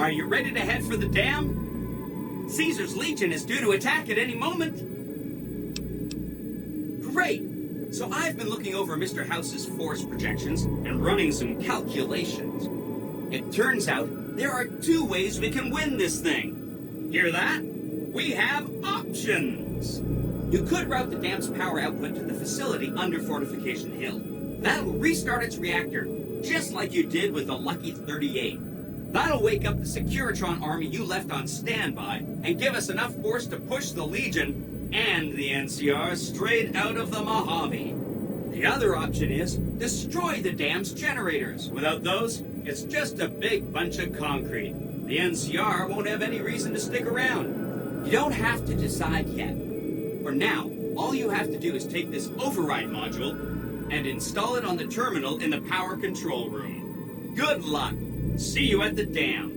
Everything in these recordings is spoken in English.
Are you ready to head for the dam? Caesar's Legion is due to attack at any moment. Great! So I've been looking over Mr. House's force projections and running some calculations. It turns out there are two ways we can win this thing. Hear that? We have options. You could route the dam's power output to the facility under Fortification Hill. That'll restart its reactor, just like you did with the Lucky 38. That'll wake up the Securitron army you left on standby and give us enough force to push the Legion and the NCR straight out of the Mojave. The other option is destroy the dam's generators. Without those, it's just a big bunch of concrete. The NCR won't have any reason to stick around. You don't have to decide yet. For now, all you have to do is take this override module and install it on the terminal in the power control room. Good luck. See you at the dam.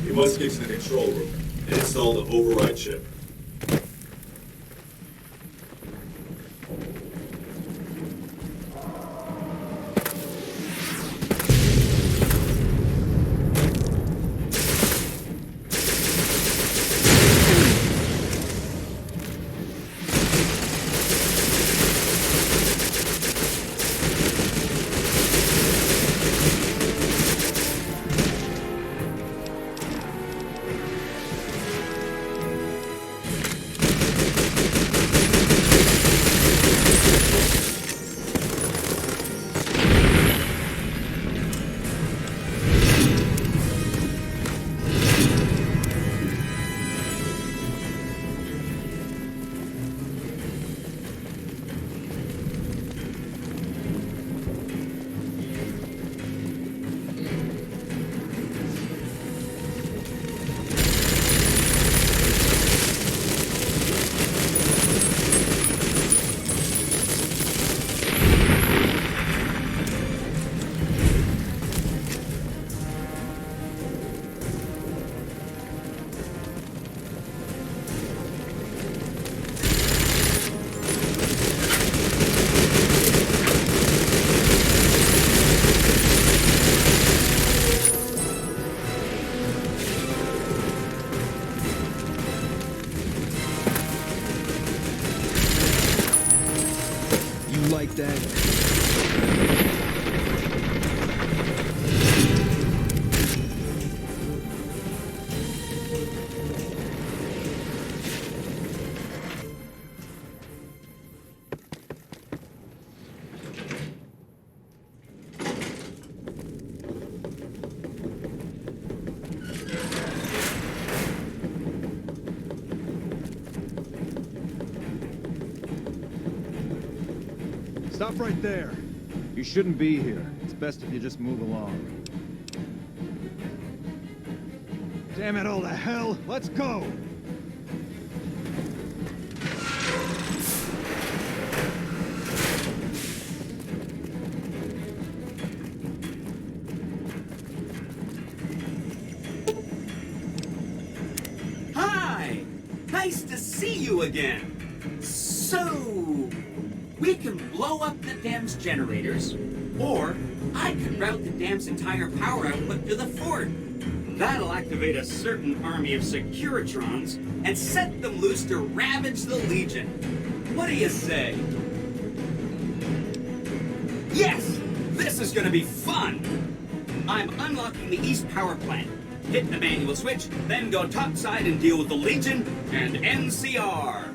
You must get to the control room and install the override chip. Like that. Stop right there. You shouldn't be here. It's best if you just move along. Damn it all to hell! Let's go! Hi! Nice to see you again. So, we can blow up the dam's generators, or I can route the dam's entire power output to the fort. That'll activate a certain army of Securitrons and set them loose to ravage the Legion. What do you say? Yes! This is gonna be fun! I'm unlocking the east power plant. Hit the manual switch, then go topside and deal with the Legion and NCR.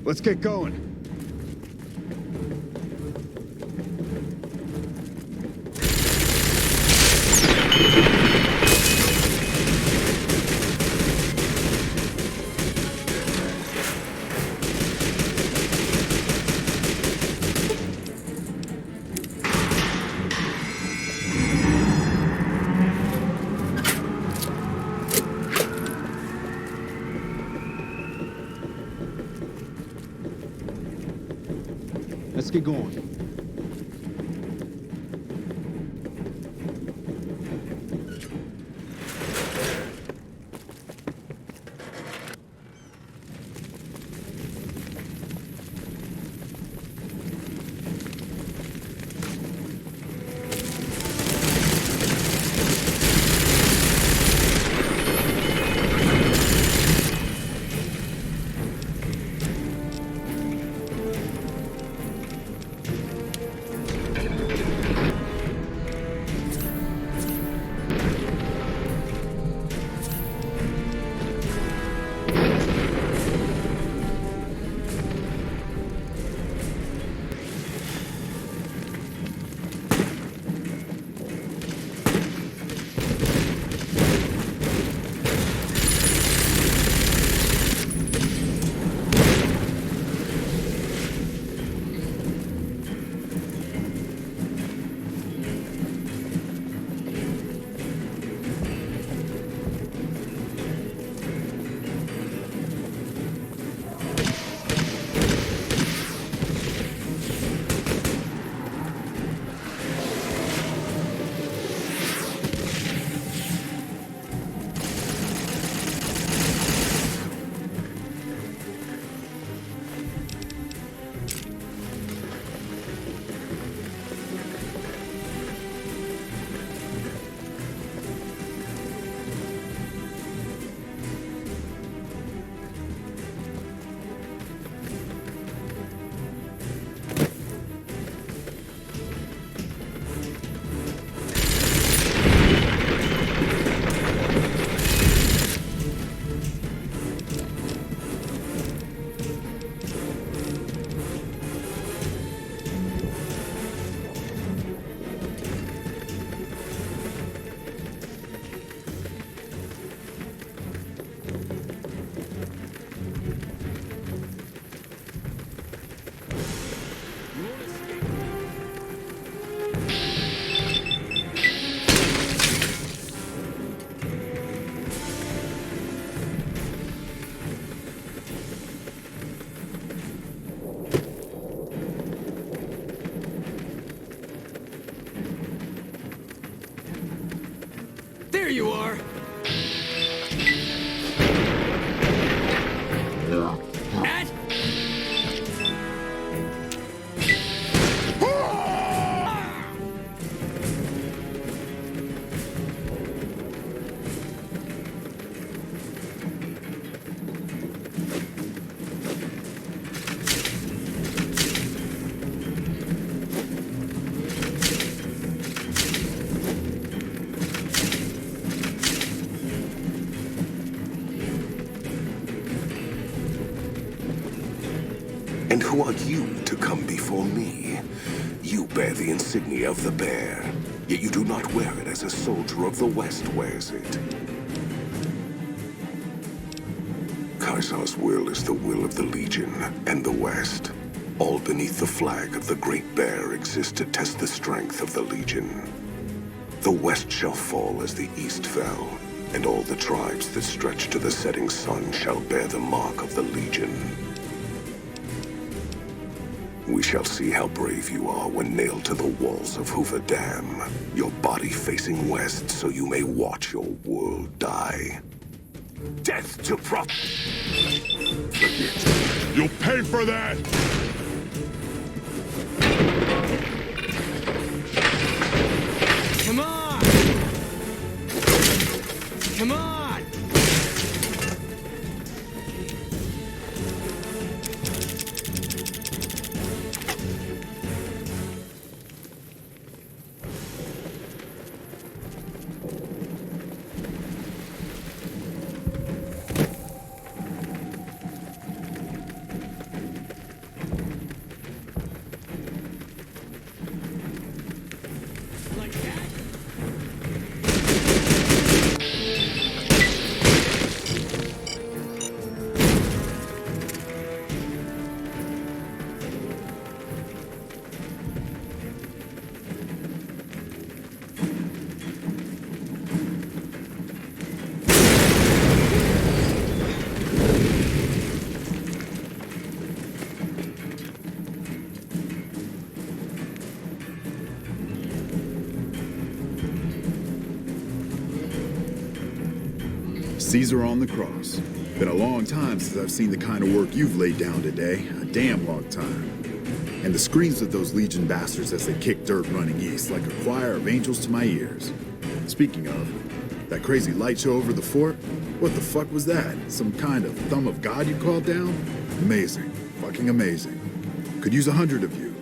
Let's get going. Let's get going. There you are! At And who are you to come before me? You bear the insignia of the bear, yet you do not wear it as a soldier of the West wears it. Caesar's will is the will of the Legion and the West. All beneath the flag of the Great Bear exist to test the strength of the Legion. The West shall fall as the East fell, and all the tribes that stretch to the setting sun shall bear the mark of the Legion. We shall see how brave you are when nailed to the walls of Hoover Dam, your body facing west so you may watch your world die. Death to prop... You'll pay for that! come on! Come on! Caesar on the cross. Been a long time since I've seen the kind of work you've laid down today. A damn long time. And the screams of those Legion bastards as they kick dirt running east like a choir of angels to my ears. Speaking of, that crazy light show over the fort? What the fuck was that? Some kind of thumb of God you called down? Amazing. Fucking amazing. Could use 100 of you.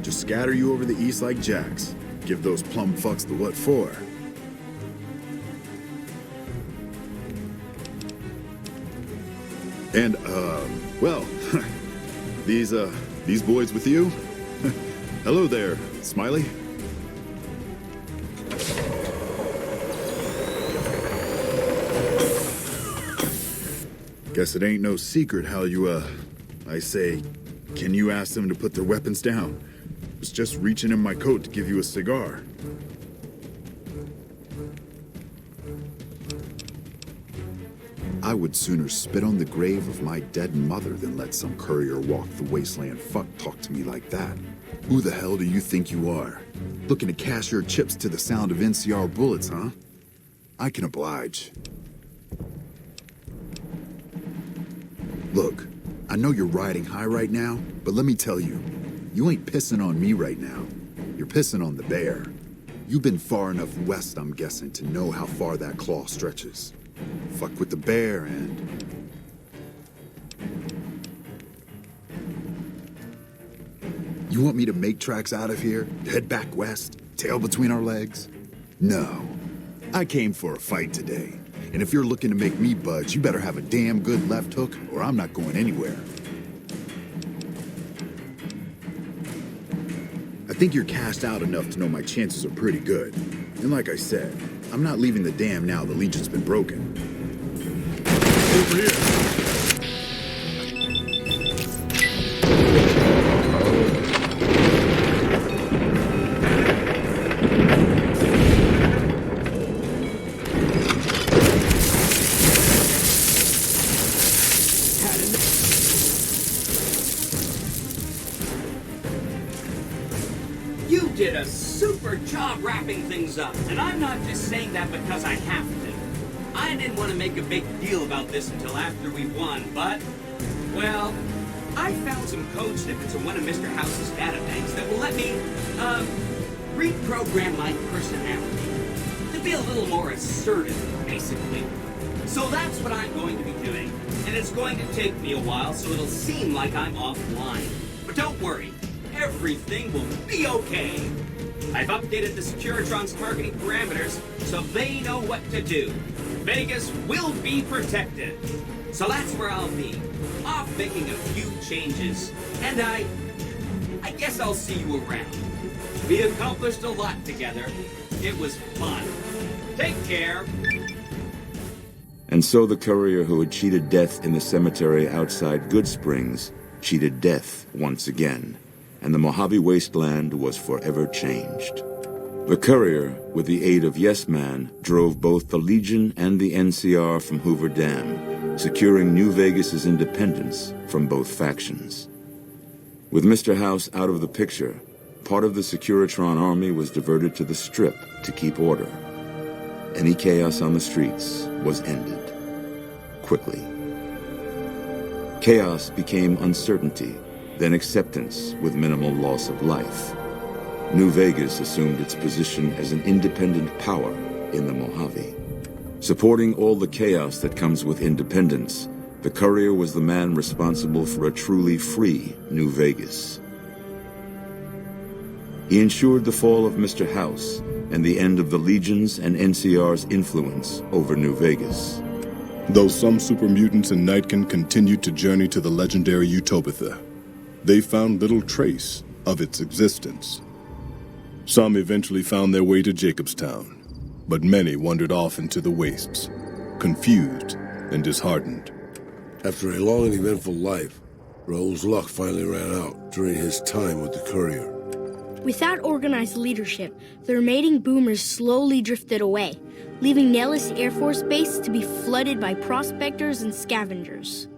Just scatter you over the east like jacks. Give those plum fucks the what for. And, well, these boys with you? Hello there, Smiley. Guess it ain't no secret how you, I say, can you ask them to put their weapons down? Was just reaching in my coat to give you a cigar. I would sooner spit on the grave of my dead mother than let some courier walk the wasteland fuck talk to me like that. Who the hell do you think you are? Looking to cash your chips to the sound of NCR bullets, huh? I can oblige. Look, I know you're riding high right now, but let me tell you, you ain't pissing on me right now. You're pissing on the bear. You've been far enough west, I'm guessing, to know how far that claw stretches. Fuck with the bear and... You want me to make tracks out of here? Head back west? Tail between our legs? No. I came for a fight today. And if you're looking to make me budge, you better have a damn good left hook or I'm not going anywhere. I think you're cashed out enough to know my chances are pretty good. And like I said, I'm not leaving the dam now the Legion's been broken. Over here. You did a super job wrapping things up, and I'm not just saying that because I have to. I didn't want to make a big deal about this until after we won, but, well, I found some code snippets in one of Mr. House's databanks that will let me, reprogram my personality to be a little more assertive, basically. So that's what I'm going to be doing, and it's going to take me a while, so it'll seem like I'm offline. But don't worry. Everything will be okay. I've updated the Securitron's targeting parameters so they know what to do. Vegas will be protected. So that's where I'll be, off making a few changes. And I guess I'll see you around. We accomplished a lot together. It was fun. Take care. And so the courier who had cheated death in the cemetery outside Good Springs cheated death once again. And the Mojave wasteland was forever changed. The courier, with the aid of Yes Man, drove both the Legion and the NCR from Hoover Dam, securing New Vegas's independence from both factions. With Mr. House out of the picture, part of the Securitron army was diverted to the Strip to keep order. Any chaos on the streets was ended. Quickly. Chaos became uncertainty, then acceptance with minimal loss of life. New Vegas assumed its position as an independent power in the Mojave. Supporting all the chaos that comes with independence, the courier was the man responsible for a truly free New Vegas. He ensured the fall of Mr. House and the end of the Legion's and NCR's influence over New Vegas. Though some super mutants in Nightkin continued to journey to the legendary Utopia, they found little trace of its existence. Some eventually found their way to Jacobstown, but many wandered off into the wastes, confused and disheartened. After a long and eventful life, Raul's luck finally ran out during his time with the courier. Without organized leadership, the remaining boomers slowly drifted away, leaving Nellis Air Force Base to be flooded by prospectors and scavengers.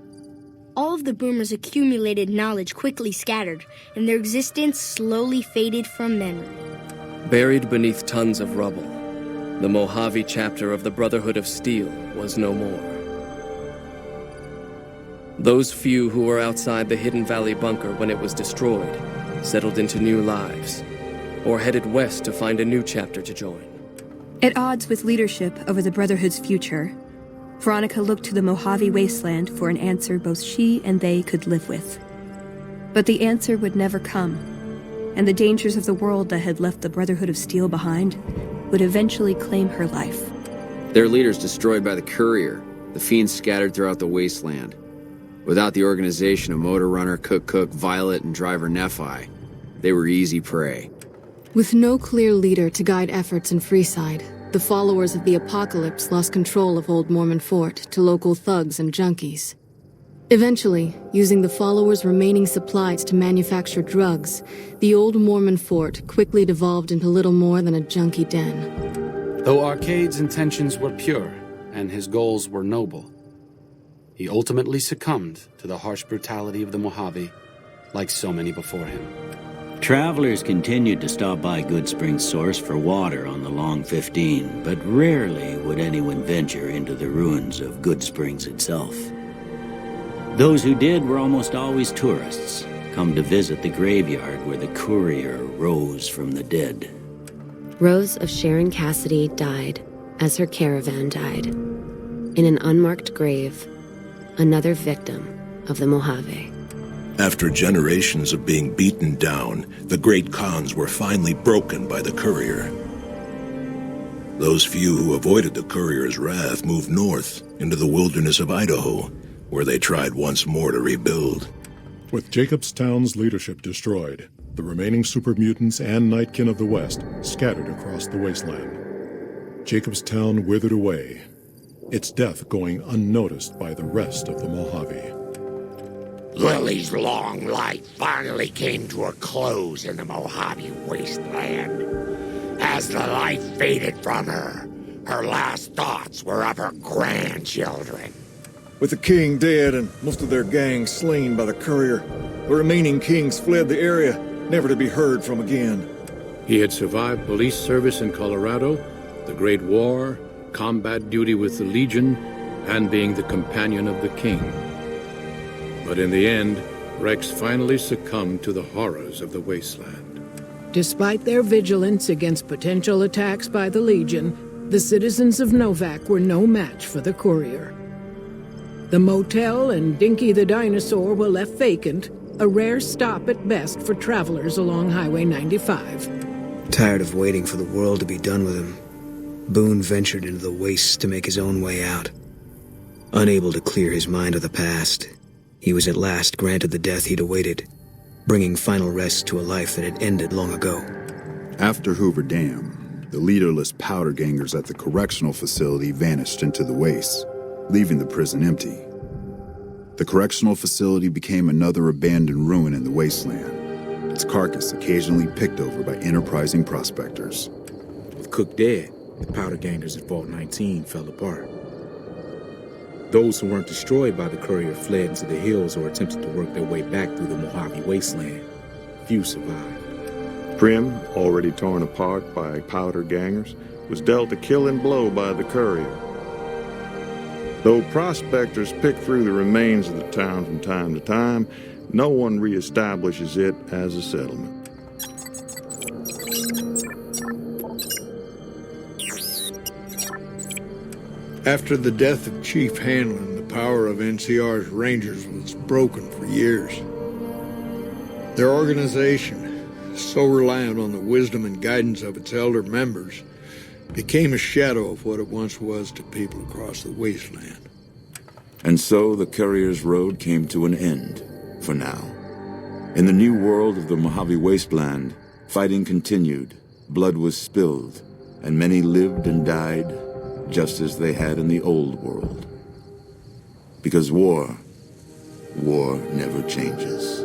All of the boomers' accumulated knowledge quickly scattered, and their existence slowly faded from memory. Buried beneath tons of rubble, the Mojave chapter of the Brotherhood of Steel was no more. Those few who were outside the Hidden Valley bunker when it was destroyed settled into new lives, or headed west to find a new chapter to join. At odds with leadership over the Brotherhood's future, Veronica looked to the Mojave Wasteland for an answer both she and they could live with. But the answer would never come, and the dangers of the world that had left the Brotherhood of Steel behind would eventually claim her life. Their leaders destroyed by the Courier, the fiends scattered throughout the wasteland. Without the organization of Motor Runner, Cook, Violet, and Driver Nephi, they were easy prey. With no clear leader to guide efforts in Freeside, the followers of the Apocalypse lost control of Old Mormon Fort to local thugs and junkies. Eventually, using the followers' remaining supplies to manufacture drugs, the Old Mormon Fort quickly devolved into little more than a junkie den. Though Arcade's intentions were pure and his goals were noble, he ultimately succumbed to the harsh brutality of the Mojave, like so many before him. Travelers continued to stop by Good Springs Source for water on the Long 15, but rarely would anyone venture into the ruins of Good Springs itself. Those who did were almost always tourists, come to visit the graveyard where the Courier rose from the dead. Rose of Sharon Cassidy died as her caravan died. In an unmarked grave, another victim of the Mojave. After generations of being beaten down, the great Khans were finally broken by the Courier. Those few who avoided the Courier's wrath moved north into the wilderness of Idaho, where they tried once more to rebuild. With Jacobstown's leadership destroyed, the remaining super mutants and Nightkin of the West scattered across the wasteland. Jacobstown withered away, its death going unnoticed by the rest of the Mojave. Lily's long life finally came to a close in the Mojave wasteland. As the life faded from her, her last thoughts were of her grandchildren. With the king dead and most of their gang slain by the Courier, the remaining kings fled the area, never to be heard from again. He had survived police service in Colorado, the Great War, combat duty with the Legion, and being the companion of the king. But in the end, Rex finally succumbed to the horrors of the wasteland. Despite their vigilance against potential attacks by the Legion, the citizens of Novak were no match for the Courier. The motel and Dinky the Dinosaur were left vacant, a rare stop at best for travelers along Highway 95. Tired of waiting for the world to be done with him, Boone ventured into the wastes to make his own way out. Unable to clear his mind of the past, he was at last granted the death he'd awaited, bringing final rest to a life that had ended long ago. After Hoover Dam, the leaderless powder gangers at the correctional facility vanished into the wastes, leaving the prison empty. The correctional facility became another abandoned ruin in the wasteland, its carcass occasionally picked over by enterprising prospectors. With Cook dead, the powder gangers at Vault 19 fell apart. Those who weren't destroyed by the Courier fled into the hills or attempted to work their way back through the Mojave wasteland. Few survived. Prim, already torn apart by powder gangers, was dealt a killing blow by the Courier. Though prospectors pick through the remains of the town from time to time, no one reestablishes it as a settlement. After the death of Chief Hanlon, the power of NCR's Rangers was broken for years. Their organization, so reliant on the wisdom and guidance of its elder members, became a shadow of what it once was to people across the wasteland. And so the Courier's road came to an end, for now. In the new world of the Mojave Wasteland, fighting continued, blood was spilled, and many lived and died just as they had in the old world. Because war never changes.